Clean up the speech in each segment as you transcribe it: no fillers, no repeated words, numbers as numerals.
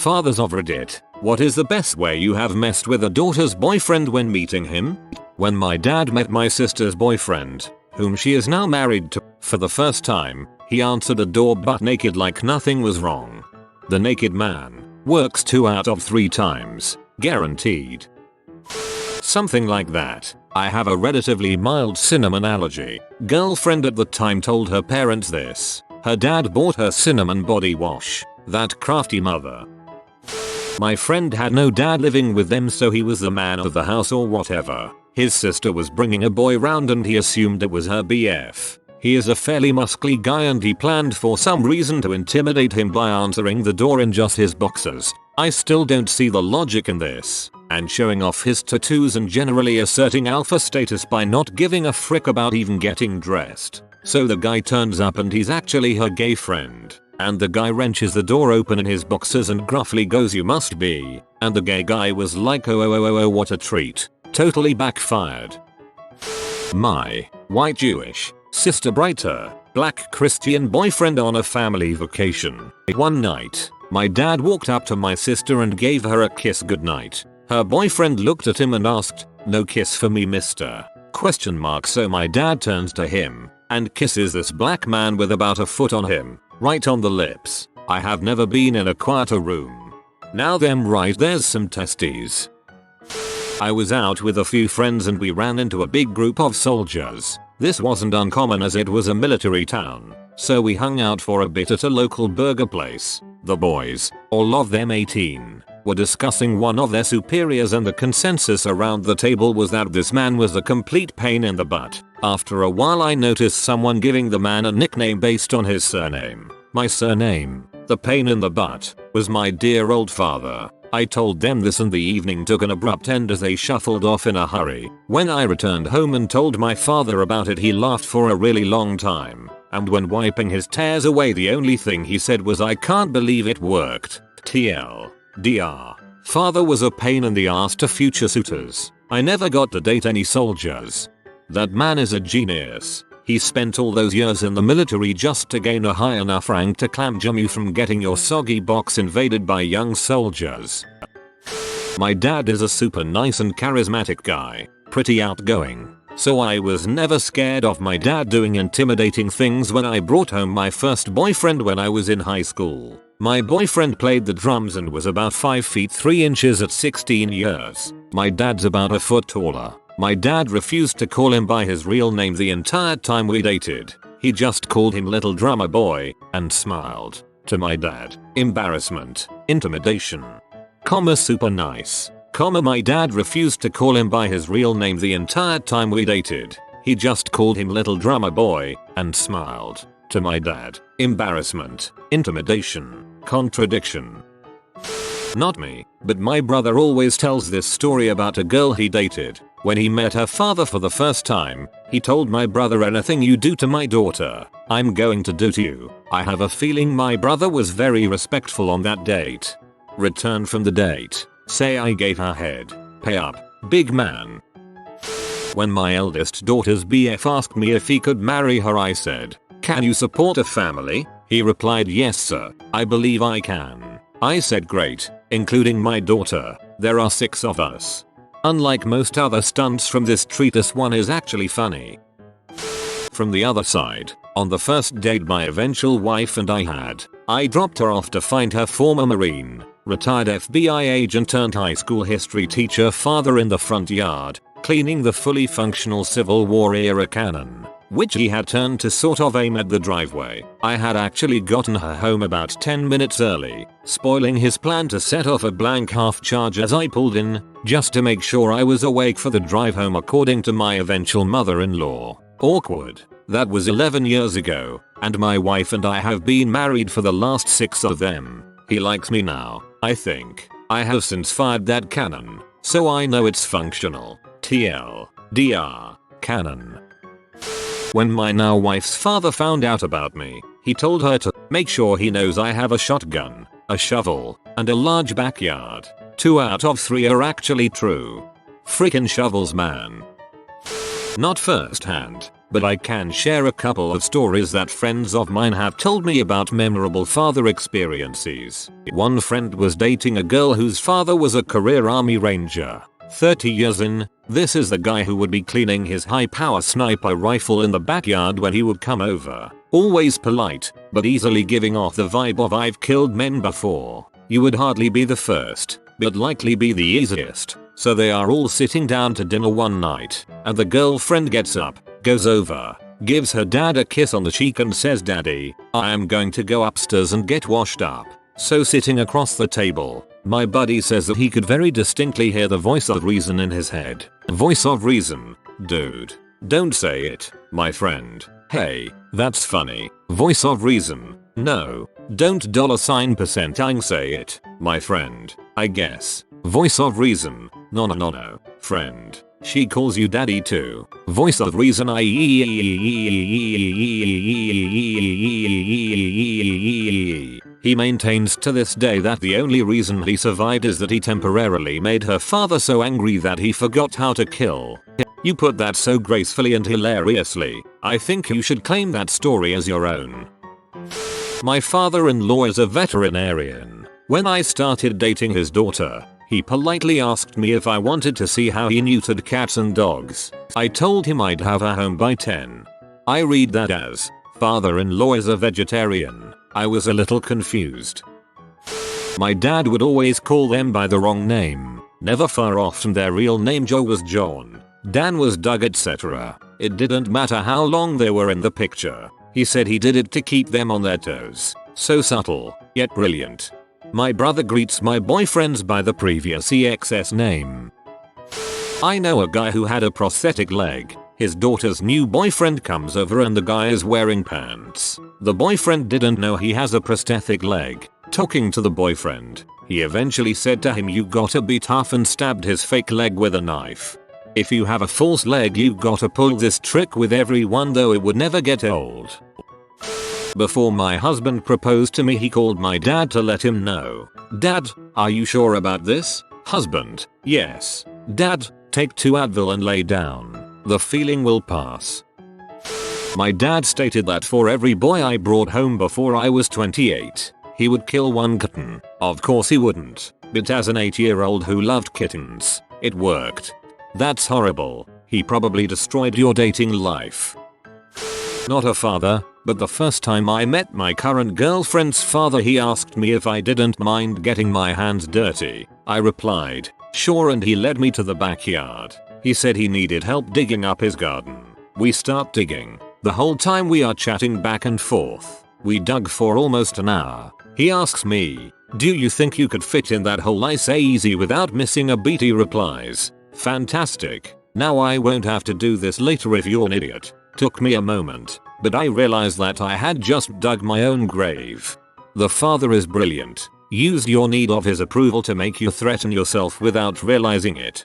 Fathers of Reddit, what is the best way you have messed with a daughter's boyfriend when meeting him? When my dad met my sister's boyfriend, whom she is now married to, for the first time, he answered a door butt naked like nothing was wrong. The naked man works 2 out of 3 times, guaranteed. Something like that. I have a relatively mild cinnamon allergy. Girlfriend at the time told her parents this. Her dad bought her cinnamon body wash. That crafty mother. My friend had no dad living with them, so he was the man of the house or whatever. His sister was bringing a boy round and he assumed it was her BF. He is a fairly muscly guy and he planned for some reason to intimidate him by answering the door in just his boxers. I still don't see the logic in this. And showing off his tattoos and generally asserting alpha status by not giving a frick about even getting dressed. So the guy turns up and he's actually her gay friend. And the guy wrenches the door open in his boxers and gruffly goes, "You must be." And the gay guy was like, oh, what a treat. Totally backfired. My white Jewish, sister brighter, black Christian boyfriend on a family vacation. One night, my dad walked up to my sister and gave her a kiss goodnight. Her boyfriend looked at him and asked, "No kiss for me, mister?" ? So my dad turns to him and kisses this black man with about a foot on him, right on the lips. I have never been in a quieter room. Now them right there's some testes. I was out with a few friends and we ran into a big group of soldiers. This wasn't uncommon as it was a military town. So we hung out for a bit at a local burger place. The boys, all of them 18, were discussing one of their superiors and the consensus around the table was that this man was a complete pain in the butt. After a while I noticed someone giving the man a nickname based on his surname. My surname, the pain in the butt, was my dear old father. I told them this and the evening took an abrupt end as they shuffled off in a hurry. When I returned home and told my father about it, he laughed for a really long time. And when wiping his tears away, the only thing he said was, "I can't believe it worked. TLDR. Father was a pain in the ass to future suitors. I never got to date any soldiers." That man is a genius. He spent all those years in the military just to gain a high enough rank to clamjam you from getting your soggy box invaded by young soldiers. My dad is a super nice and charismatic guy, pretty outgoing. So I was never scared of my dad doing intimidating things when I brought home my first boyfriend when I was in high school. My boyfriend played the drums and was about 5 feet 3 inches at 16 years. My dad's about a foot taller. My dad refused to call him by his real name the entire time we dated. He just called him Little Drummer Boy and smiled. To my dad, embarrassment, intimidation, super nice. My dad refused to call him by his real name the entire time we dated. He just called him Little Drummer Boy and smiled. To my dad, embarrassment, intimidation, contradiction. Not me, but my brother always tells this story about a girl he dated. When he met her father for the first time, he told my brother, "Anything you do to my daughter, I'm going to do to you." I have a feeling my brother was very respectful on that date. Return from the date. Say I gave her head. Pay up, big man. When my eldest daughter's BF asked me if he could marry her, I said, "Can you support a family?" He replied, "Yes sir, I believe I can." I said, "Great, including my daughter, there are 6 of us." Unlike most other stunts from this treatise, one is actually funny. From the other side, on the first date my eventual wife and I had, I dropped her off to find her former Marine, retired FBI agent turned high school history teacher father in the front yard, cleaning the fully functional Civil War era cannon, which he had turned to sort of aim at the driveway. I had actually gotten her home about 10 minutes early, spoiling his plan to set off a blank half charge as I pulled in, just to make sure I was awake for the drive home, according to my eventual mother-in-law. Awkward. That was 11 years ago, and my wife and I have been married for the last 6 of them. He likes me now, I think. I have since fired that cannon, so I know it's functional. TLDR. Cannon. When my now wife's father found out about me, he told her to make sure he knows I have a shotgun, a shovel, and a large backyard. 2 out of 3 are actually true. Frickin' shovels, man. Not first hand, but I can share a couple of stories that friends of mine have told me about memorable father experiences. One friend was dating a girl whose father was a career army ranger. 30 years in, this is the guy who would be cleaning his high-power sniper rifle in the backyard when he would come over. Always polite, but easily giving off the vibe of "I've killed men before." You would hardly be the first, but likely be the easiest. So they are all sitting down to dinner one night, and the girlfriend gets up, goes over, gives her dad a kiss on the cheek and says, "Daddy, I am going to go upstairs and get washed up." So sitting across the table, my buddy says that he could very distinctly hear the voice of reason in his head. Voice of reason? Dude, don't say it, my friend. Hey, that's funny. Voice of reason? No, don't $% say it, my friend, I guess. Voice of reason? No, friend. She calls you daddy too. Voice of reason. He maintains to this day that the only reason he survived is that he temporarily made her father so angry that he forgot how to kill. You put that so gracefully and hilariously. I think you should claim that story as your own. My father-in-law is a veterinarian. When I started dating his daughter, he politely asked me if I wanted to see how he neutered cats and dogs. I told him I'd have her home by 10. I read that as, father-in-law is a vegetarian. I was a little confused. My dad would always call them by the wrong name. Never far off from their real name. Joe was John, Dan was Doug, etc. It didn't matter how long they were in the picture. He said he did it to keep them on their toes. So subtle, yet brilliant. My brother greets my boyfriends by the previous EXS name. I know a guy who had a prosthetic leg. His daughter's new boyfriend comes over and the guy is wearing pants. The boyfriend didn't know he has a prosthetic leg. Talking to the boyfriend, he eventually said to him, "You gotta be tough," and stabbed his fake leg with a knife. If you have a false leg, you gotta pull this trick with everyone, though it would never get old. Before my husband proposed to me, he called my dad to let him know. "Dad, are you sure about this?" Husband: "Yes." Dad: "Take 2 Advil and lay down. The feeling will pass." My dad stated that for every boy I brought home before I was 28, he would kill 1 kitten. Of course he wouldn't, but as an 8-year-old who loved kittens, it worked. That's horrible. He probably destroyed your dating life. Not a father, but the first time I met my current girlfriend's father, he asked me if I didn't mind getting my hands dirty. I replied, "Sure," and he led me to the backyard. He said he needed help digging up his garden. We start digging. The whole time we are chatting back and forth. We dug for almost an hour. He asks me, "Do you think you could fit in that hole?" I say, "Easy without missing a beat." He replies, "Fantastic. Now I won't have to do this later if you're an idiot." Took me a moment, but I realized that I had just dug my own grave. The father is brilliant. Used your need of his approval to make you threaten yourself without realizing it.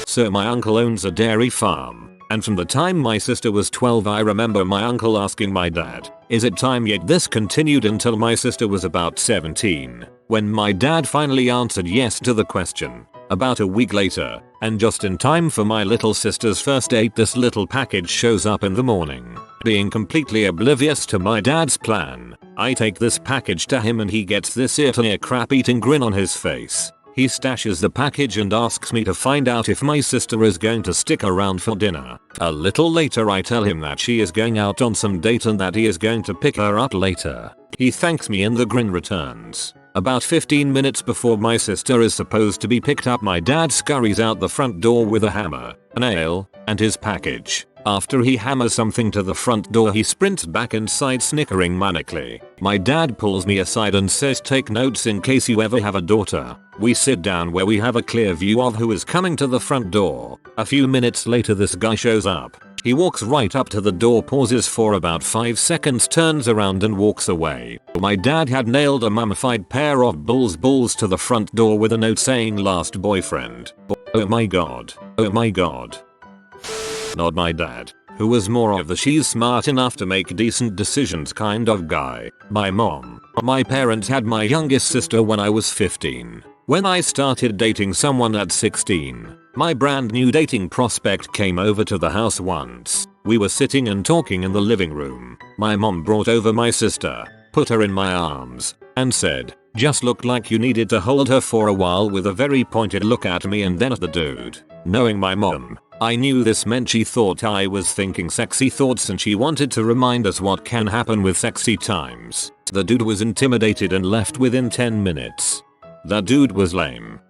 So my uncle owns a dairy farm, and from the time my sister was 12 I remember my uncle asking my dad, "Is it time yet?" This continued until my sister was about 17, when my dad finally answered yes to the question. About a week later, and just in time for my little sister's first date, this little package shows up in the morning. Being completely oblivious to my dad's plan, I take this package to him and he gets this ear-to-ear crap-eating grin on his face. He stashes the package and asks me to find out if my sister is going to stick around for dinner. A little later I tell him that she is going out on some date and that he is going to pick her up later. He thanks me and the grin returns. About 15 minutes before my sister is supposed to be picked up, my dad scurries out the front door with a hammer, a nail, and his package. After he hammers something to the front door, he sprints back inside snickering manically. My dad pulls me aside and says, "Take notes in case you ever have a daughter." We sit down where we have a clear view of who is coming to the front door. A few minutes later this guy shows up. He walks right up to the door, pauses for about 5 seconds, turns around and walks away. My dad had nailed a mummified pair of balls to the front door with a note saying "Last boyfriend." Oh my god. Oh my god. Not my dad, who was more of the "she's smart enough to make decent decisions" kind of guy. My mom. My parents had my youngest sister when I was 15. When I started dating someone at 16, my brand new dating prospect came over to the house once. We were sitting and talking in the living room. My mom brought over my sister, put her in my arms, and said, "Just looked like you needed to hold her for a while," with a very pointed look at me and then at the dude. Knowing my mom, I knew this meant she thought I was thinking sexy thoughts and she wanted to remind us what can happen with sexy times. The dude was intimidated and left within 10 minutes. That dude was lame.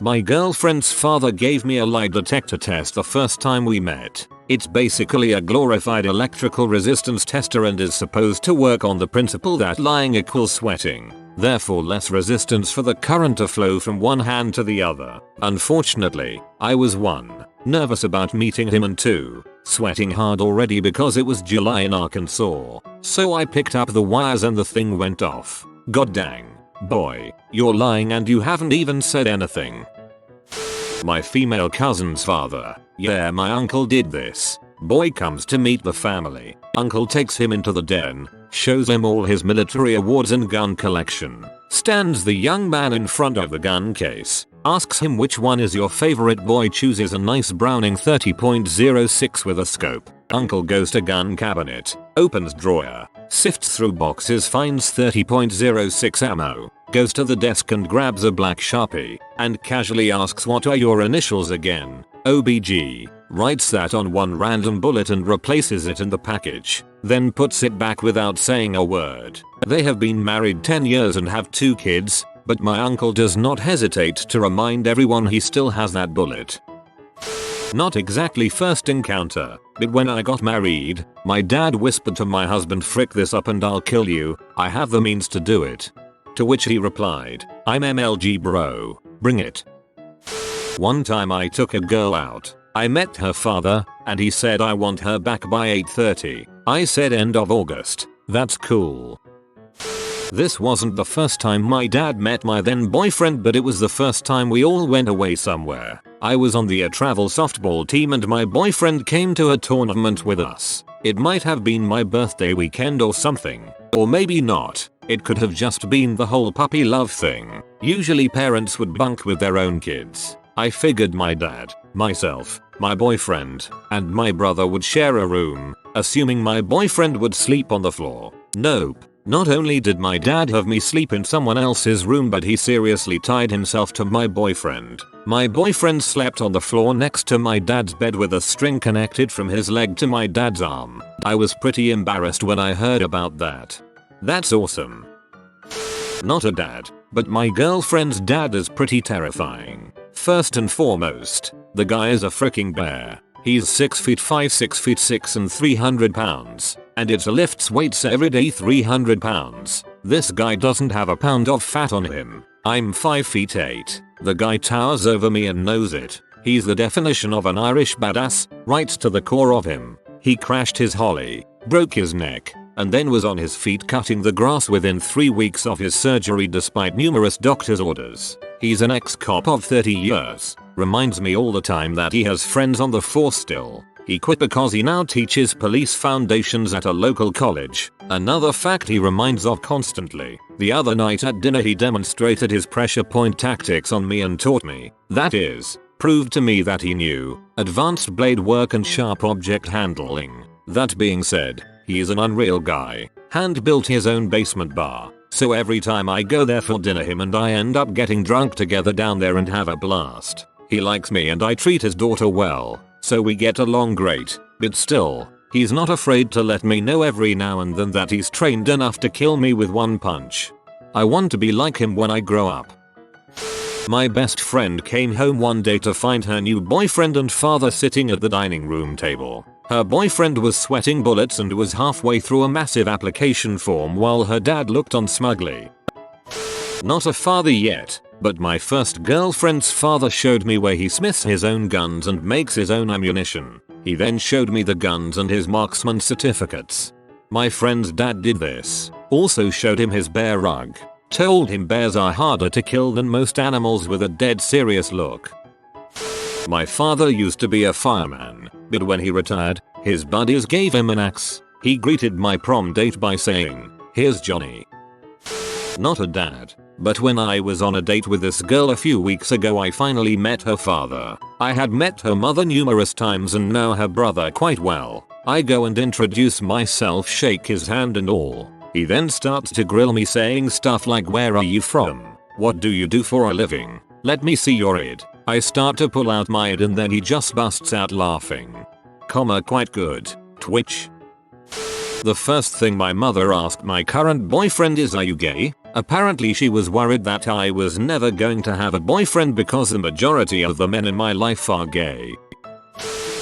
My girlfriend's father gave me a lie detector test the first time we met. It's basically a glorified electrical resistance tester and is supposed to work on the principle that lying equals sweating. Therefore less resistance for the current to flow from one hand to the other. Unfortunately, I was 1, nervous about meeting him and 2, sweating hard already because it was July in Arkansas. So I picked up the wires and the thing went off. God dang. Boy, you're lying and you haven't even said anything. My female cousin's father. Yeah, my uncle did this. Boy comes to meet the family. Uncle takes him into the den, shows him all his military awards and gun collection, stands the young man in front of the gun case, asks him which one is your favorite. Boy chooses a nice Browning 30.06 with a scope. Uncle goes to gun cabinet, opens drawer, sifts through boxes, finds 30.06 ammo, goes to the desk and grabs a black Sharpie, and casually asks, "What are your initials again?" OBG, writes that on one random bullet and replaces it in the package, then puts it back without saying a word. They have been married 10 years and have 2 kids, but my uncle does not hesitate to remind everyone he still has that bullet. Not exactly first encounter, but when I got married, my dad whispered to my husband, "Frick this up and I'll kill you, I have the means to do it." To which he replied, "I'm MLG bro, bring it." One time I took a girl out. I met her father, and he said I want her back by 8:30. I said end of August. That's cool. This wasn't the first time my dad met my then boyfriend, but it was the first time we all went away somewhere. I was on the travel softball team and my boyfriend came to a tournament with us. It might have been my birthday weekend or something. Or maybe not. It could have just been the whole puppy love thing. Usually parents would bunk with their own kids. I figured my dad, myself, my boyfriend, and my brother would share a room, assuming my boyfriend would sleep on the floor. Nope. Not only did my dad have me sleep in someone else's room, but he seriously tied himself to my boyfriend. My boyfriend slept on the floor next to my dad's bed with a string connected from his leg to my dad's arm. I was pretty embarrassed when I heard about that. That's awesome. Not a dad, but my girlfriend's dad is pretty terrifying. First and foremost, the guy is a freaking bear. He's 6 feet 5, 6 feet 6 and 300 pounds. And it lifts weights every day 300 pounds. This guy doesn't have a pound of fat on him. I'm 5 feet 8. The guy towers over me and knows it. He's the definition of an Irish badass, right to the core of him. He crashed his Holly, broke his neck, and then was on his feet cutting the grass within 3 weeks of his surgery despite numerous doctor's orders. He's an ex-cop of 30 years. Reminds me all the time that he has friends on the force still. He quit because he now teaches police foundations at a local college. Another fact he reminds of constantly. The other night at dinner he demonstrated his pressure point tactics on me and taught me, that is, proved to me that he knew advanced blade work and sharp object handling. That being said, he is an unreal guy. Hand built his own basement bar. So every time I go there for dinner, him and I end up getting drunk together down there and have a blast. He likes me and I treat his daughter well, so we get along great, but still, he's not afraid to let me know every now and then that he's trained enough to kill me with one punch. I want to be like him when I grow up. My best friend came home one day to find her new boyfriend and father sitting at the dining room table. Her boyfriend was sweating bullets and was halfway through a massive application form while her dad looked on smugly. Not a father yet, but my first girlfriend's father showed me where he smiths his own guns and makes his own ammunition. He then showed me the guns and his marksman certificates. My friend's dad did this, also showed him his bear rug, told him bears are harder to kill than most animals with a dead serious look. My father used to be a fireman, but when he retired, his buddies gave him an axe. He greeted my prom date by saying, "Here's Johnny." Not a dad, But when I was on a date with this girl a few weeks ago, I finally met her father. I had met her mother numerous times and know her brother quite well. I go and introduce myself, shake his hand and all. He then starts to grill me, saying stuff like, "Where are you from? What do you do for a living? Let me see your ID." I start to pull out my ID and then he just busts out laughing. Quite good. Twitch. The first thing my mother asked my current boyfriend is, "Are you gay?" Apparently she was worried that I was never going to have a boyfriend because the majority of the men in my life are gay.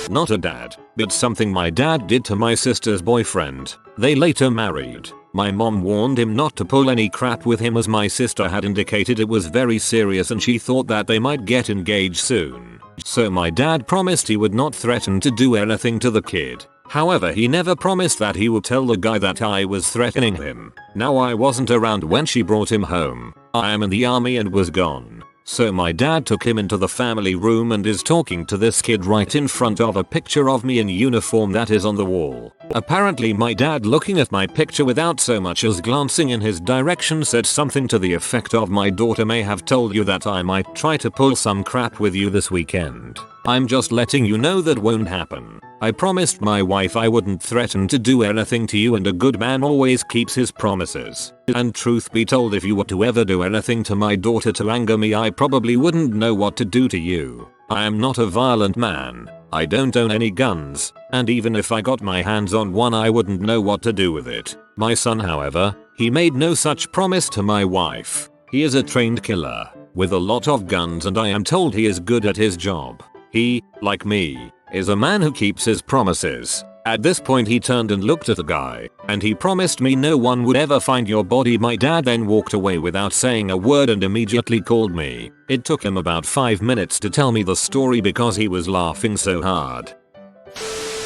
Not a dad, but something my dad did to my sister's boyfriend. They later married. My mom warned him not to pull any crap with him as my sister had indicated it was very serious and she thought that they might get engaged soon. So my dad promised he would not threaten to do anything to the kid. However, he never promised that he would tell the guy that I was threatening him. Now I wasn't around when she brought him home. I am in the army and was gone. So my dad took him into the family room and is talking to this kid right in front of a picture of me in uniform that is on the wall. Apparently my dad, looking at my picture without so much as glancing in his direction, said something to the effect of, "My daughter may have told you that I might try to pull some crap with you this weekend. I'm just letting you know that won't happen. I promised my wife I wouldn't threaten to do anything to you, and a good man always keeps his promises. And truth be told, if you were to ever do anything to my daughter to anger me, I probably wouldn't know what to do to you. I am not a violent man. I don't own any guns, and even if I got my hands on one, I wouldn't know what to do with it." My son, however, he made no such promise to my wife. He is a trained killer with a lot of guns, and I am told he is good at his job. He, like me, is a man who keeps his promises. At this point he turned and looked at the guy, and he promised me no one would ever find your body. My dad then walked away without saying a word and immediately called me. It took him about 5 minutes to tell me the story because he was laughing so hard.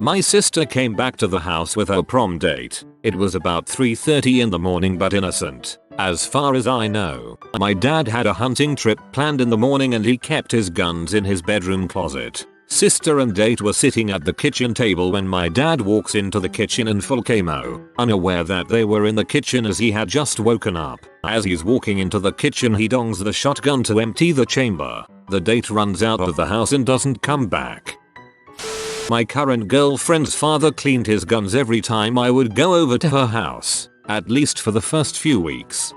My sister came back to the house with her prom date. It was about 3:30 in the morning, but innocent. As far as I know, my dad had a hunting trip planned in the morning and he kept his guns in his bedroom closet. Sister and date were sitting at the kitchen table when my dad walks into the kitchen in full camo, unaware that they were in the kitchen as he had just woken up. As he's walking into the kitchen, he dongs the shotgun to empty the chamber. The date runs out of the house and doesn't come back. My current girlfriend's father cleaned his guns every time I would go over to her house, at least for the first few weeks.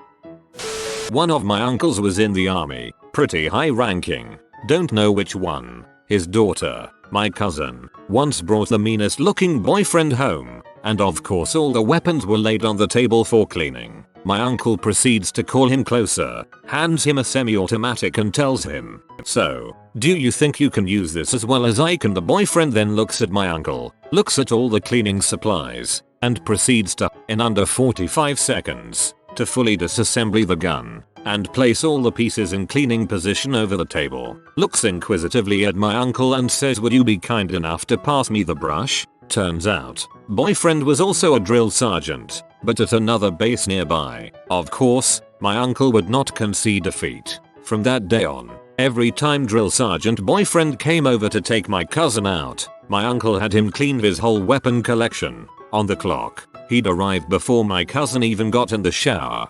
One of my uncles was in the army, pretty high ranking, don't know which one. His daughter, my cousin, once brought the meanest looking boyfriend home, and of course all the weapons were laid on the table for cleaning. My uncle proceeds to call him closer, hands him a semi-automatic and tells him, "So, do you think you can use this as well as I can?" The boyfriend then looks at my uncle, looks at all the cleaning supplies, and proceeds to, in under 45 seconds, to fully disassemble the gun and place all the pieces in cleaning position over the table. Looks inquisitively at my uncle and says, "Would you be kind enough to pass me the brush?" Turns out, boyfriend was also a drill sergeant, but at another base nearby. Of course, my uncle would not concede defeat. From that day on, every time drill sergeant boyfriend came over to take my cousin out, my uncle had him clean his whole weapon collection. On the clock, he'd arrived before my cousin even got in the shower.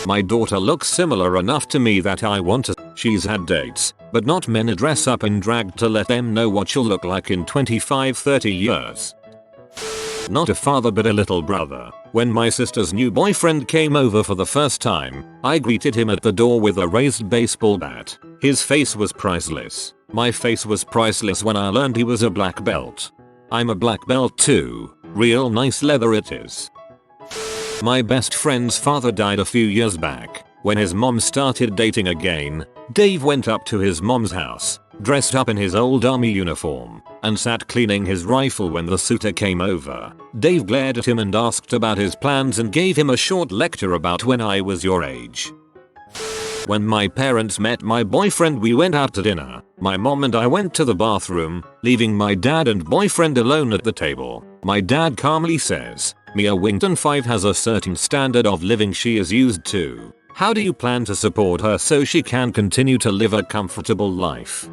My daughter looks similar enough to me that I want to. She's had dates, but not men who dress up in drag to let them know what she'll look like in 25-30 years. Not a father but a little brother. When my sister's new boyfriend came over for the first time, I greeted him at the door with a raised baseball bat. His face was priceless. My face was priceless when I learned he was a black belt. I'm a black belt too. Real nice leather it is. My best friend's father died a few years back. When his mom started dating again, Dave went up to his mom's house, dressed up in his old army uniform, and sat cleaning his rifle when the suitor came over. Dave glared at him and asked about his plans and gave him a short lecture about when I was your age. When my parents met my boyfriend, we went out to dinner. My mom and I went to the bathroom, leaving my dad and boyfriend alone at the table. My dad calmly says, "Mia Wington 5 has a certain standard of living she is used to. How do you plan to support her so she can continue to live a comfortable life?"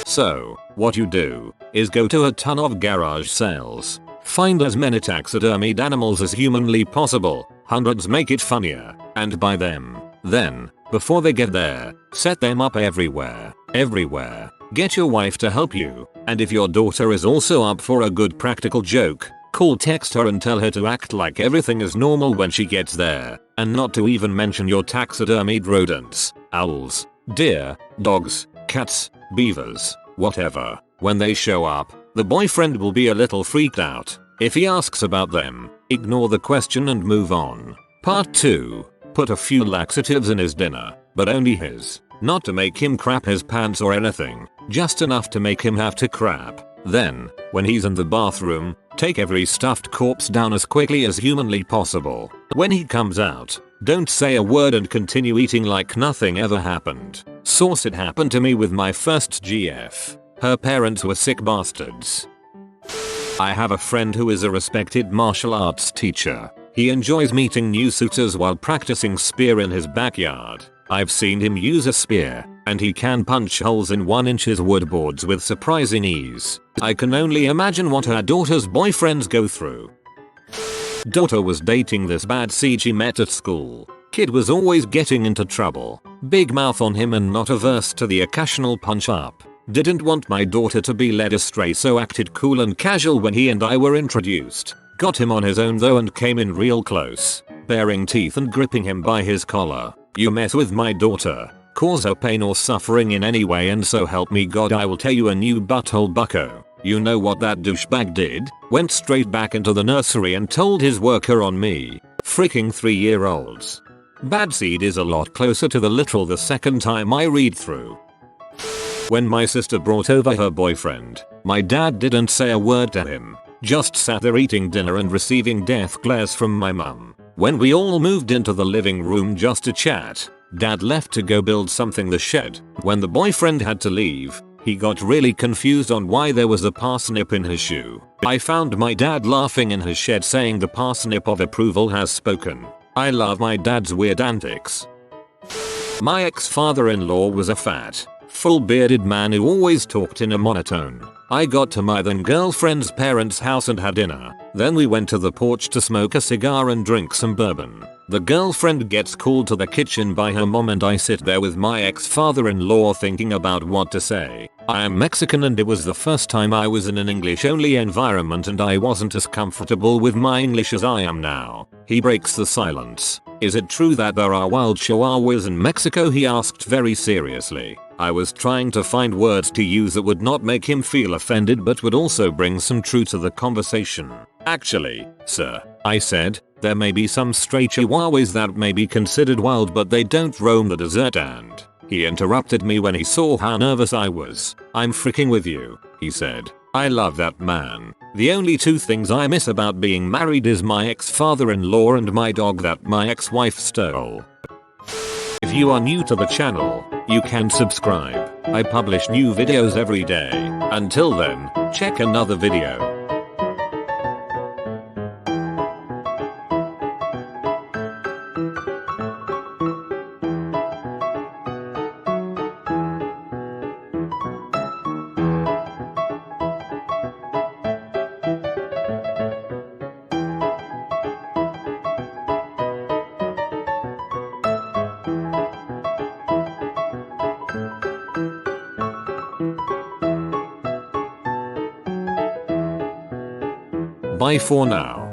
So, what you do is go to a ton of garage sales. Find as many taxidermied animals as humanly possible, hundreds make it funnier, and buy them. Then, before they get there, set them up everywhere. Everywhere. Get your wife to help you, and if your daughter is also up for a good practical joke, call, text her and tell her to act like everything is normal when she gets there, and not to even mention your taxidermied rodents, owls, deer, dogs, cats, beavers, whatever. When they show up, the boyfriend will be a little freaked out. If he asks about them, ignore the question and move on. Part 2. Put a few laxatives in his dinner, but only his. Not to make him crap his pants or anything, just enough to make him have to crap. Then, when he's in the bathroom, take every stuffed corpse down as quickly as humanly possible. When he comes out, don't say a word and continue eating like nothing ever happened. Source: it happened to me with my first GF. Her parents were sick bastards. I have a friend who is a respected martial arts teacher. He enjoys meeting new suitors while practicing spear in his backyard. I've seen him use a spear, and he can punch holes in 1-inch wood boards with surprising ease. I can only imagine what her daughter's boyfriends go through. Daughter was dating this bad seed she met at school. Kid was always getting into trouble. Big mouth on him and not averse to the occasional punch up. Didn't want my daughter to be led astray, so acted cool and casual when he and I were introduced. Got him on his own though and came in real close, baring teeth and gripping him by his collar. You mess with my daughter, cause her pain or suffering in any way, and so help me God I will tell you a new butthole bucko. You know what that douchebag did? Went straight back into the nursery and told his worker on me. Freaking 3-year-olds. Bad seed is a lot closer to the literal the second time I read through. When my sister brought over her boyfriend, my dad didn't say a word to him. Just sat there eating dinner and receiving death glares from my mum. When we all moved into the living room just to chat, dad left to go build something the shed. When the boyfriend had to leave, he got really confused on why there was a parsnip in his shoe. I found my dad laughing in his shed saying the parsnip of approval has spoken. I love my dad's weird antics. My ex-father-in-law was a fat, full bearded man who always talked in a monotone. I got to my then girlfriend's parents' house and had dinner. Then we went to the porch to smoke a cigar and drink some bourbon. The girlfriend gets called to the kitchen by her mom and I sit there with my ex-father-in-law thinking about what to say. I am Mexican and it was the first time I was in an English-only environment and I wasn't as comfortable with my English as I am now. He breaks the silence. Is it true that there are wild chihuahuas in Mexico? He asked very seriously. I was trying to find words to use that would not make him feel offended but would also bring some truth to the conversation. Actually, sir, I said, there may be some stray chihuahuas that may be considered wild but they don't roam the desert, and he interrupted me when he saw how nervous I was. I'm freaking with you, he said. I love that man. The only two things I miss about being married is my ex-father-in-law and my dog that my ex-wife stole. If you are new to the channel, you can subscribe. I publish new videos every day. Until then, check another video. Bye for now.